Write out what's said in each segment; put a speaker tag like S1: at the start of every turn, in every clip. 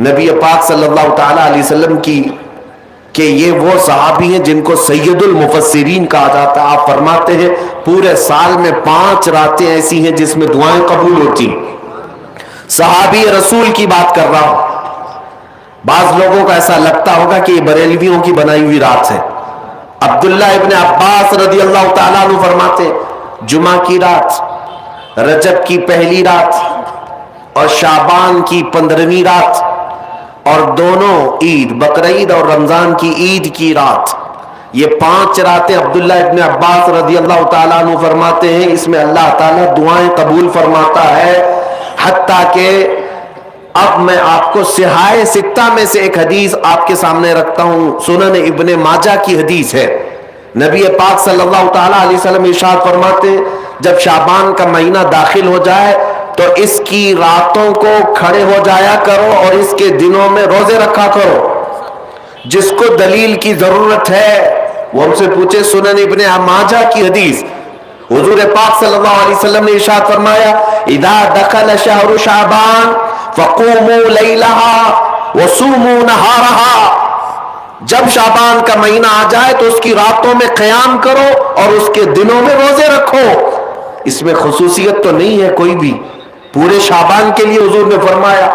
S1: نبی پاک صلی اللہ تعالی علیہ وسلم کی کہ یہ وہ صحابی ہیں جن کو سید المفسرین کہا جاتا ہے. آپ فرماتے ہیں پورے سال میں 5 راتیں ایسی ہیں جس میں دعائیں قبول ہوتی. صحابی رسول کی بات کر رہا ہوں. بعض لوگوں کو ایسا لگتا ہوگا کہ یہ بریلویوں کی بنائی ہوئی رات ہے. عبداللہ ابن عباس رضی اللہ تعالیٰ عنہ فرماتے جمعہ کی رات، رجب کی پہلی رات اور شعبان کی 15ویں رات اور دونوں عید، بقرعید اور رمضان کی عید کی رات، یہ 5 راتیں عبداللہ ابن عباس رضی اللہ تعالیٰ عنہ فرماتے ہیں اس میں اللہ تعالیٰ دعائیں قبول فرماتا ہے. حتیٰ کہ اب میں آپ کو صحاح ستہ میں سے ایک حدیث آپ کے سامنے رکھتا ہوں. سنن ابن ماجہ کی حدیث ہے. نبی پاک صلی اللہ تعالیٰ علیہ وسلم ارشاد فرماتے ہیں جب شعبان کا مہینہ داخل ہو جائے تو اس کی راتوں کو کھڑے ہو جایا کرو اور اس کے دنوں میں روزے رکھا کرو. جس کو دلیل کی ضرورت ہے وہ ہم سے پوچھے. سنن ابن ماجہ کی حدیث، حضور پاک صلی اللہ علیہ وسلم نے ارشاد فرمایا اذا دخل شہر شعبان فقوموا لیلہا وصوموا نہارہا. جب شعبان کا مہینہ آ جائے تو اس کی راتوں میں قیام کرو اور اس کے دنوں میں روزے رکھو. اس میں خصوصیت تو نہیں ہے کوئی بھی، پورے شعبان کے لیے حضور نے فرمایا.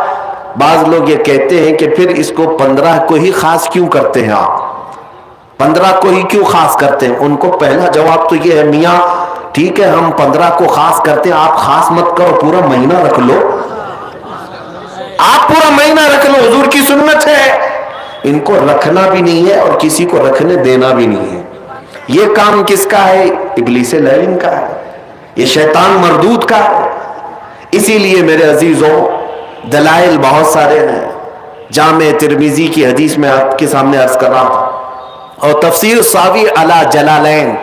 S1: بعض لوگ یہ کہتے ہیں کہ پھر اس کو 15 کو ہی خاص کیوں کرتے ہیں آپ، 15 کو ہی کیوں خاص کرتے ہیں؟ ان کو پہلا جواب تو یہ ہے میاں ٹھیک ہے ہم 15 کو خاص کرتے ہیں، آپ خاص مت کرو، پورا مہینہ رکھ لو. آپ پورا مہینہ رکھ لو، حضور کی سنت ہے. ان کو رکھنا بھی نہیں ہے اور کسی کو رکھنے دینا بھی نہیں ہے. یہ کام کس کا ہے؟ ابلیس لعین کا ہے، یہ شیطان مردود کا ہے. اسی لیے میرے عزیزوں دلائل بہت سارے ہیں. جامع ترمذی کی حدیث میں آپ کے سامنے عرض کر رہا ہوں اور تفسیر ساوی علی جلالین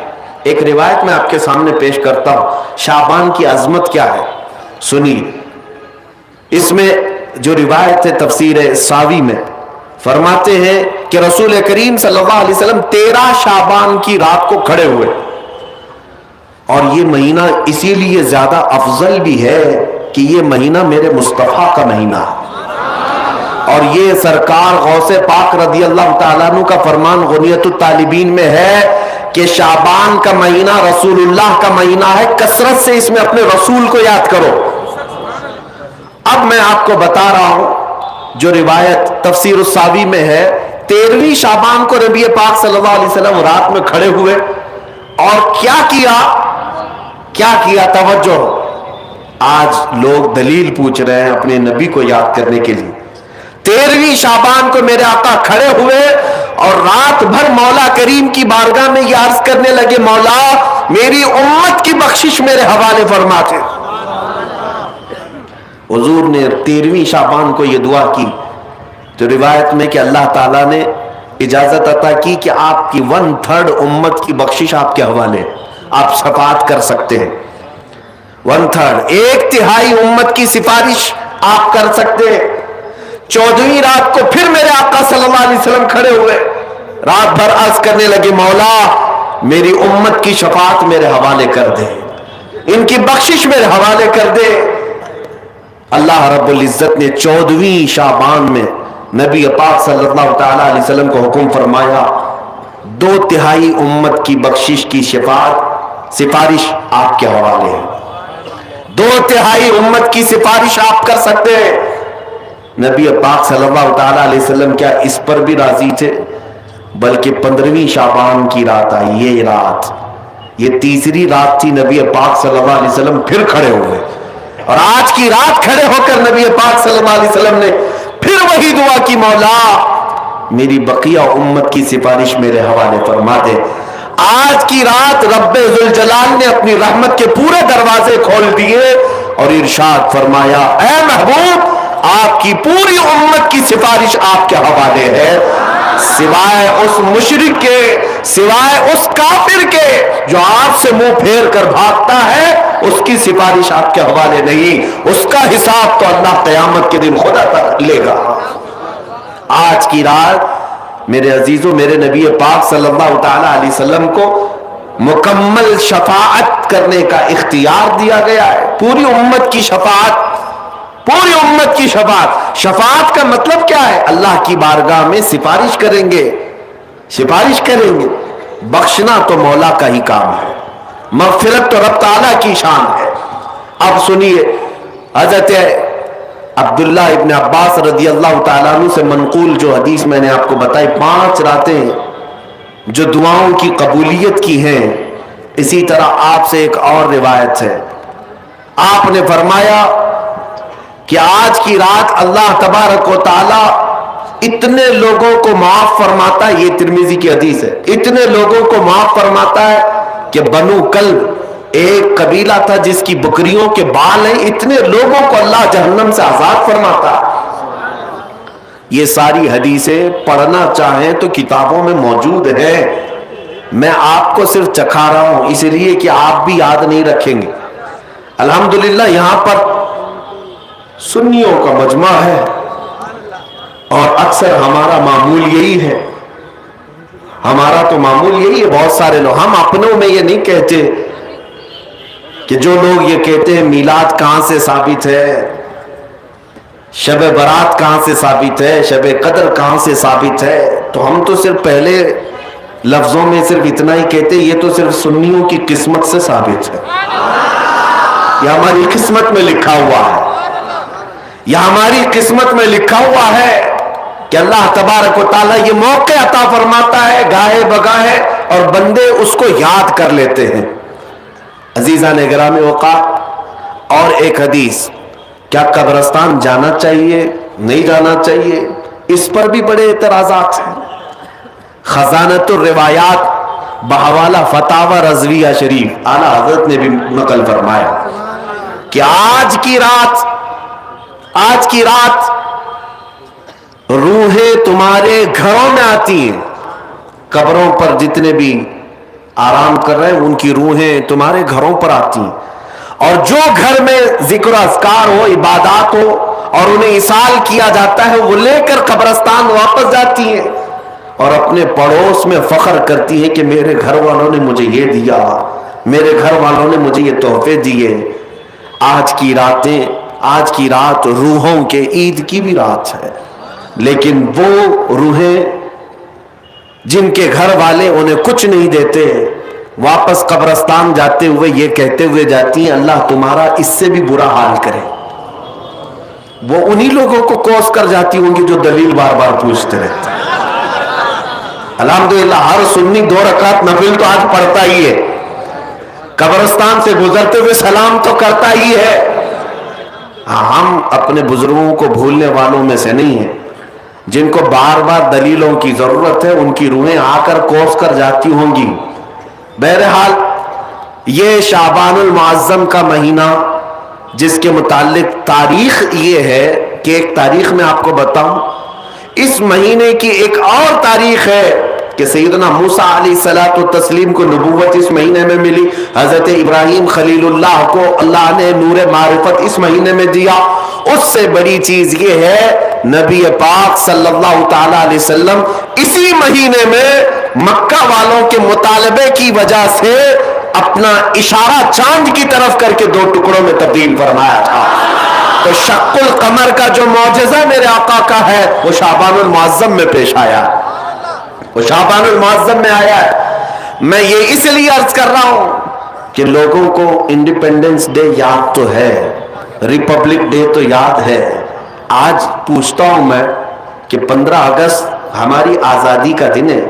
S1: ایک روایت میں آپ کے سامنے پیش کرتا ہوں. شعبان کی عظمت کیا ہے سنیے. اس میں جو روایت ہے تفسیر ساوی میں فرماتے ہیں کہ رسول کریم صلی اللہ علیہ وسلم 13 شعبان کی رات کو کھڑے ہوئے. اور یہ مہینہ اسی لیے زیادہ افضل بھی ہے کہ یہ مہینہ میرے مصطفیٰ کا مہینہ ہے اور یہ سرکار غوث پاک رضی اللہ تعالیٰ عنہ کا فرمان غنیت الطالبین میں ہے کہ شعبان کا مہینہ رسول اللہ کا مہینہ ہے، کثرت سے اس میں اپنے رسول کو یاد کرو. اب میں آپ کو بتا رہا ہوں جو روایت تفسیر الساوی میں ہے 13ویں شعبان کو نبی پاک صلی اللہ علیہ وسلم رات میں کھڑے ہوئے اور کیا کیا توجہ. آج لوگ دلیل پوچھ رہے ہیں اپنے نبی کو یاد کرنے کے لیے. 13ویں شعبان کو میرے آقا کھڑے ہوئے اور رات بھر مولا کریم کی بارگاہ میں یہ عرض کرنے لگے مولا میری امت کی بخشش میرے حوالے فرما دے. حضور نے 13ویں شعبان کو یہ دعا کی تو روایت میں کہ اللہ تعالیٰ نے اجازت عطا کی کہ آپ کی 1/3 امت کی بخشش آپ کے حوالے، آپ شفاعت کر سکتے ہیں. 1/3 1/3 امت کی سفارش آپ کر سکتے ہیں. 14ویں رات کو پھر میرے آقا صلی اللہ علیہ وسلم کھڑے ہوئے، رات بھر عرض کرنے لگے مولا میری امت کی شفاعت میرے حوالے کر دے، ان کی بخشش میرے حوالے کر دے. اللہ رب العزت نے 14ویں شعبان میں نبی پاک صلی اللہ تعالیٰ علیہ وسلم کو حکم فرمایا 2/3 امت کی بخشش کی شفاعت سفارش آپ کے حوالے ہے. 2/3 امت کی سفارش آپ کر سکتے ہیں. نبی پاک صلی اللہ تعالیٰ علیہ وسلم کیا اس پر بھی راضی تھے بلکہ 15ویں شعبان کی رات آئی. یہ رات یہ تیسری رات تھی. نبی پاک صلی اللہ علیہ وسلم پھر کھڑے ہوئے اور آج کی رات کھڑے ہو کر نبی پاک صلی اللہ علیہ وسلم نے پھر وہی دعا کی مولا میری بقیہ امت کی سفارش میرے حوالے فرما دے. آج کی رات رب ذوالجلال نے اپنی رحمت کے پورے دروازے کھول دیے اور ارشاد فرمایا اے محبوب آپ کی پوری امت کی سفارش آپ کے حوالے ہے، سوائے اس مشرک کے، سوائے اس کافر کے جو آپ سے منہ پھیر کر بھاگتا ہے اس کی سفارش آپ کے حوالے نہیں. اس کا حساب تو اللہ قیامت کے دن خدا لے گا. آج کی رات میرے عزیزوں میرے نبی پاک صلی اللہ تعالی علیہ وسلم کو مکمل شفاعت کرنے کا اختیار دیا گیا ہے. پوری امت کی شفاعت पूरी उम्मत की शफात। शफात का मतलब क्या है? अल्लाह की बारगाह में सिफारिश करेंगे, सिफारिश करेंगे। बख्शना तो मौला का ही काम है, मगफिरत तो रब ताला की शान है। अब सुनिए, हजरत अब्दुल्लाह इब्न अब्बास रदी अल्लाह ताला अन्हु से मनकूल जो हदीस मैंने आपको बताई, 5 रातें जो दुआओं की कबूलियत की हैं। इसी तरह आपसे एक और रिवायत है, आपने फरमाया कि आज की रात अल्लाह तबारक व ताला इतने लोगों को माफ फरमाता है, ये तिरमिजी की हदीस है, इतने लोगों को माफ फरमाता है कि बनु कल्ब एक कबीला था जिसकी बकरियों के बाल हैं, इतने लोगों को अल्लाह जहन्नम से आजाद फरमाता है। ये सारी हदीसें पढ़ना चाहें तो किताबों में मौजूद है। मैं आपको सिर्फ चखा रहा हूं इसलिए कि आप भी याद नहीं रखेंगे। अल्हम्दुलिल्लाह यहां पर सुन्नियों का मजमा है और अक्सर हमारा मामूल यही है, हमारा तो मामूल यही है। बहुत सारे लोग, हम अपनों में ये नहीं कहते कि जो लोग ये कहते हैं मीलाद कहां से साबित है, शब बरात कहां से साबित है, शब कदर कहां से साबित है, तो हम तो सिर्फ पहले लफ्जों में सिर्फ इतना ही कहते, ये तो सिर्फ सुन्नियों की किस्मत से साबित है, यह हमारी किस्मत में लिखा हुआ है, यह हमारी किस्मत में लिखा हुआ है कि अल्लाह तबारक व तआला ये मौके अता फरमाता है गाहे बगाहे और बंदे उसको याद कर लेते हैं। अजीज़ान गिरामी औकात, और एक हदीस, क्या कब्रिस्तान जाना चाहिए नहीं जाना चाहिए, इस पर भी बड़े एतराज़ात हैं। खजानतुर रिवायात बहवाला फतावा रज़विया शरीफ आला हज़रत ने भी नकल फरमाया कि आज की रात रूहें तुम्हारे घरों में आती हैं। कब्रों पर जितने भी आराम कर रहे हैं उनकी रूहें तुम्हारे घरों पर आती हैं, और जो घर में जिक्र अस्कार हो, इबादत हो और उन्हें इसाल किया जाता है, वो लेकर कब्रिस्तान वापस जाती हैं और अपने पड़ोस में फख्र करती हैं कि मेरे घर वालों ने मुझे ये दिया, मेरे घर वालों ने मुझे ये तोहफे दिए। आज की रात रूहों के ईद की भी रात है, लेकिन वो रूहें जिनके घर वाले उन्हें कुछ नहीं देते, वापस कब्रिस्तान जाते हुए ये कहते हुए जाती हैं, अल्लाह तुम्हारा इससे भी बुरा हाल करे। वो उन्हीं लोगों को कोस कर जाती होंगी जो दलील बार बार पूछते रहते हैं। अल्हम्दुलिल्लाह हर सुन्नी 2 रकात नफिल तो आज पढ़ता ही है, कब्रिस्तान से गुजरते हुए सलाम तो करता ही है। हम अपने बुजुर्गों को भूलने वालों में से नहीं है, जिनको बार बार दलीलों की जरूरत है, उनकी रूहें आकर कोस कर जाती होंगी। बहरहाल ये शाबानुल मुअज्जम का महीना, जिसके मुताल्लिक तारीख ये है कि एक तारीख में आपको बताऊं, इस महीने की एक और तारीख है कि सैयदना मूसा अलैहिस्सलातु तस्लीम को नबूवत इस महीने में मिली। हजरत इब्राहिम खलीलुल्लाह को अल्लाह ने नूर मारिफत इस महीने में दिया। उससे बड़ी चीज ये है, नबी पाक सल्लल्लाहु ताला अलैहि वसल्लम इसी महीने में मक्का वालों के मुतालबे की वजह से अपना इशारा चांद की तरफ करके 2 टुकड़ों में तब्दील फरमाया था। तो शक्कुल कमर का जो मौजज़ा मेरे आका का है वो शाबानुल मुअज्जम में पेश आया, वो शाबानुल मुअज्जम में आया है। मैं ये इसलिए अर्ज कर रहा हूं कि लोगों को इंडिपेंडेंस डे याद तो है, रिपब्लिक डे तो याद है। आज पूछता हूं मैं कि 15 अगस्त हमारी आजादी का दिन है,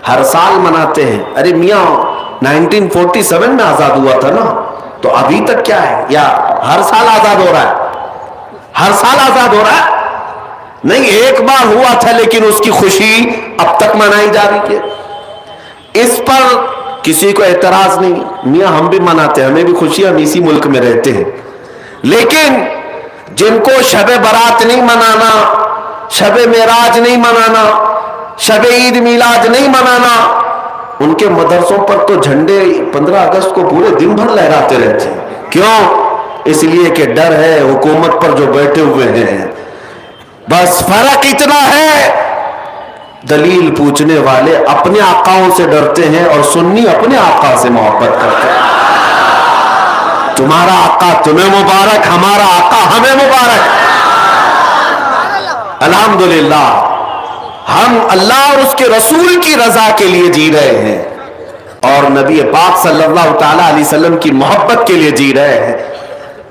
S1: हर साल मनाते हैं। अरे मियाँ 1947 में आजाद हुआ था ना, तो अभी तक क्या है, या हर साल आजाद हो रहा है? हर साल आजाद हो रहा है? नहीं, एक बार हुआ था लेकिन उसकी खुशी अब तक मनाई जा रही है। इस पर किसी को एतराज नहीं, मियाँ हम भी मनाते हैं, हमें भी खुशी, हम इसी मुल्क में रहते हैं। लेकिन जिनको शब बरात नहीं मनाना, शब मेराज नहीं मनाना, शब ईद मिलाद नहीं मनाना, उनके मदरसों पर तो झंडे 15 अगस्त को पूरे दिन भर लहराते रहते हैं। क्यों? इसलिए कि डर है हुकूमत पर जो बैठे हुए हैं। बस फर्क इतना है, दलील पूछने वाले अपने आकाओं से डरते हैं और सुन्नी अपने आका से मोहब्बत करते हैं। तुम्हारा आका तुम्हें मुबारक, हमारा आका हमें मुबारक। अल्हम्दुलिल्लाह, हम अल्लाह और उसके रसूल की रजा के लिए जी रहे हैं और नबी पाक सल्लल्लाहु ताला अलैहि वसल्लम की मोहब्बत के लिए जी रहे हैं।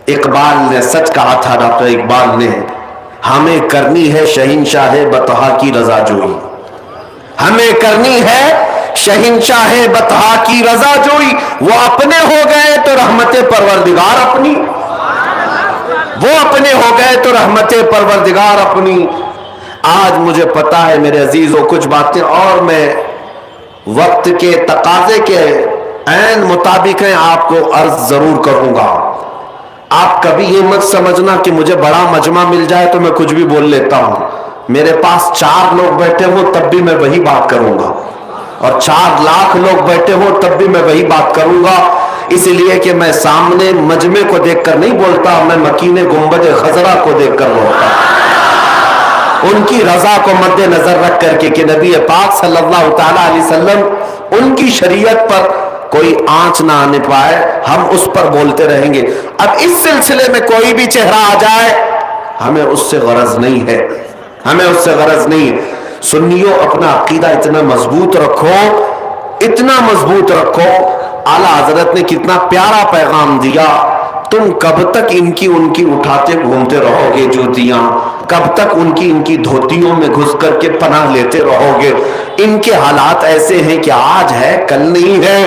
S1: इकबाल ने सच कहा था, डॉक्टर इकबाल ने, हमें करनी है शहंशाह बतहा की रजा जोई, हमें करनी है शहंशाह बतहा की रजा जोई। वो अपने हो गए तो रहमते परवरदिगार अपनी, वो अपने हो गए तो रहमते परवरदिगार अपनी। आज मुझे पता है मेरे अजीजों, कुछ बातें और मैं वक्त के तकाजे के ऐन मुताबिक है आपको अर्ज जरूर करूंगा। आप कभी ये मत समझना कि मुझे बड़ा मजमा मिल जाए तो मैं कुछ भी बोल लेता हूं। मेरे पास 4 लोग बैठे हो तब भी मैं वही बात करूंगा, और 4 लाख लोग बैठे हो तब भी मैं वही बात करूंगा, इसलिए कि मैं सामने मजमे को देखकर नहीं बोलता, मैं मकीने गुंबद खजरा को देखकर बोलता, उनकी रजा को मद्देनजर रख करके कि नबी पाक सल्लल्लाहु ताला अलैहि वसल्लम उनकी शरीयत पर कोई आंच ना आने पाए, हम उस पर बोलते रहेंगे। अब इस सिलसिले में कोई भी चेहरा आ जाए, हमें उससे गरज नहीं है, हमें उससे गरज नहीं है। सुन्नियों, अपना अकीदा इतना मजबूत रखो, इतना मजबूत रखो। आला हजरत ने कितना प्यारा पैगाम दिया, तुम कब तक इनकी उनकी उठाते घूमते रहोगे जूतियां, कब तक उनकी इनकी धोतियों में घुस करके पनाह लेते रहोगे। इनके हालात ऐसे हैं कि आज है कल नहीं है,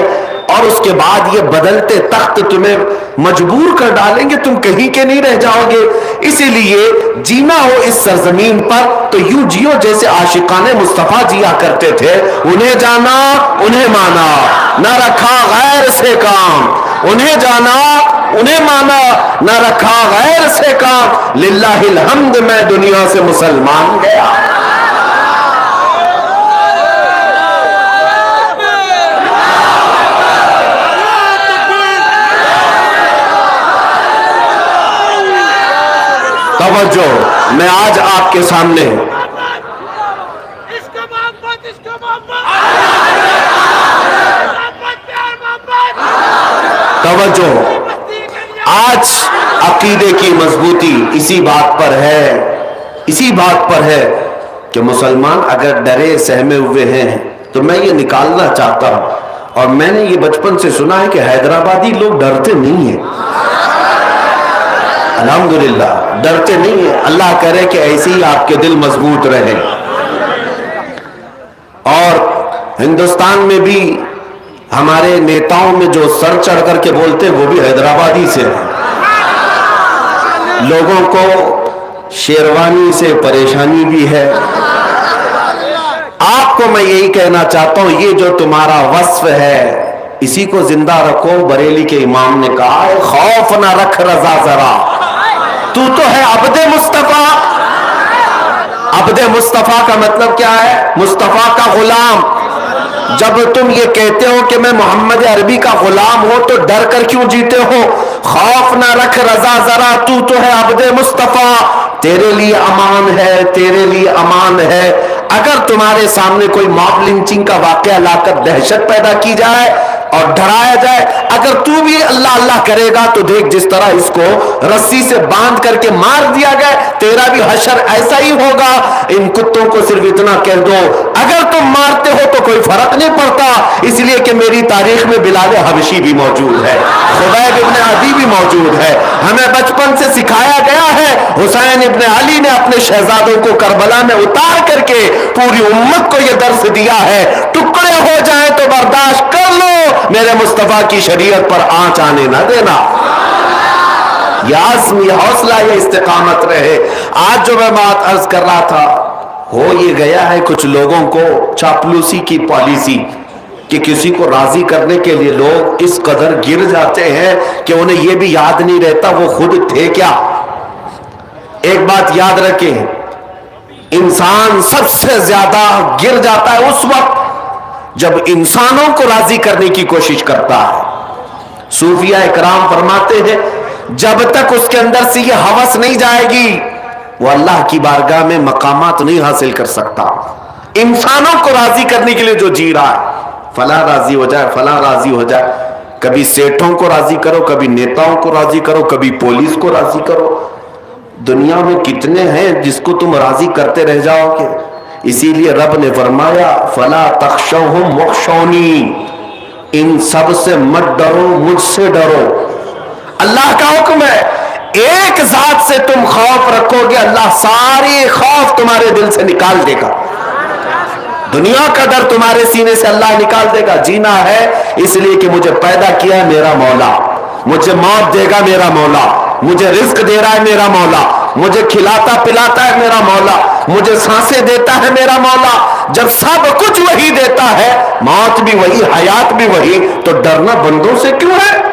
S1: और उसके बाद ये बदलते तख्त तुम्हें मजबूर कर डालेंगे, तुम कहीं के नहीं रह जाओगे। इसीलिए जीना हो इस सरजमीन पर तो यूं जियो जैसे आशिकाने मुस्तफा जिया करते थे, उन्हें जाना उन्हें माना, न रखा गैर से काम, उन्हें जाना उन्हें माना, न रखा गैर से काम, लिल्लाहिल हम्द मैं दुनिया से मुसलमान गया। तवज्जो, मैं आज आपके सामने तवज्जो, आज अकीदे की मजबूती इसी बात पर है, इसी बात पर है कि मुसलमान अगर डरे सहमे हुए हैं तो मैं ये निकालना चाहता हूं। और मैंने ये बचपन से सुना है कि हैदराबादी लोग डरते नहीं हैं, अल्हम्दुलिल्लाह डरते नहीं है। अल्लाह करे कि ऐसे ही आपके दिल मजबूत रहे। और हिंदुस्तान में भी हमारे नेताओं में जो सर चढ़ करके बोलते वो भी हैदराबादी से हैं। लोगों को शेरवानी से परेशानी भी है। आपको मैं यही कहना चाहता हूं, ये जो तुम्हारा वस्फ है इसी को जिंदा रखो। बरेली के इमाम ने कहा, खौफ ना रख रजा जरा, तू तो है अब्दे मुस्तफा। अब्दे मुस्तफा का मतलब क्या है? मुस्तफा का गुलाम। जब तुम ये कहते हो कि मैं मोहम्मद अरबी का गुलाम हो तो डर कर क्यों जीते हो? खौफ ना रख रजा जरा, तू तो है अब्दे मुस्तफा, तेरे लिए अमान है, तेरे लिए अमान है। अगर तुम्हारे सामने कोई मॉब लिंचिंग का वाकया लाकर दहशत पैदा की जाए और डराया जाए, अगर तू भी अल्लाह अल्लाह करेगा तो देख जिस तरह इसको रस्सी से बांध करके मार दिया गया, तेरा भी हशर ऐसा ही होगा। इन कुत्तों को सिर्फ इतना कह दो, अगर तुम मारते हो तो कोई फर्क नहीं पड़ता, इसलिए कि मेरी तारीख में बिलाल हबशी भी मौजूद है, खुबैब इब्ने अदी भी मौजूद है। हमें बचपन से सिखाया गया है, हुसैन इब्ने अली ने अपने शहजादों को करबला में उतार करके पूरी उम्मत को यह दर्स दिया है, टुकड़े हो जाए तो बर्दाश्त कर लो, मेरे मुस्तफा की शरीयत पर आंच आने ना देना। ये हौसला, ये इस्तिकामत रहे। आज जो मैं बात अर्ज कर रहा था, हो ये गया है कुछ लोगों को चापलूसी की पॉलिसी कि किसी को राजी करने के लिए लोग इस कदर गिर जाते हैं कि उन्हें यह भी याद नहीं रहता वो खुद थे क्या। एक बात याद रखें, इंसान सबसे ज्यादा गिर जाता है उस वक्त जब इंसानों को राजी करने की कोशिश करता है। सूफिया इकराम फरमाते हैं, जब तक उसके अंदर से ये हवस नहीं जाएगी वो अल्लाह की बारगाह में मकामात नहीं हासिल कर सकता। इंसानों को राजी करने के लिए जो जी रहा है, फला राजी हो जाए, फला राजी हो जाए, کبھی سیٹھوں کو راضی کرو، کبھی نیتاؤں کو راضی کرو، کبھی پولیس کو راضی کرو. دنیا میں کتنے ہیں جس کو تم راضی کرتے رہ جاؤ گے. اسی لیے رب نے فرمایا فلا تخشوہم وخشونی، ان سب سے مت ڈرو، مجھ سے ڈرو. اللہ کا حکم ہے ایک ذات سے تم خوف رکھو گے، اللہ سارے خوف تمہارے دل سے نکال دے گا. دنیا کا ڈر تمہارے سینے سے اللہ نکال دے گا. جینا ہے اس لیے کہ مجھے پیدا کیا ہے میرا مولا، مجھے موت دے گا میرا مولا، مجھے رزق دے رہا ہے میرا مولا، مجھے کھلاتا پلاتا ہے میرا مولا، مجھے سانسیں دیتا ہے میرا مولا. جب سب کچھ وہی دیتا ہے، موت بھی وہی، حیات بھی وہی، تو ڈرنا بندوں سے کیوں ہے؟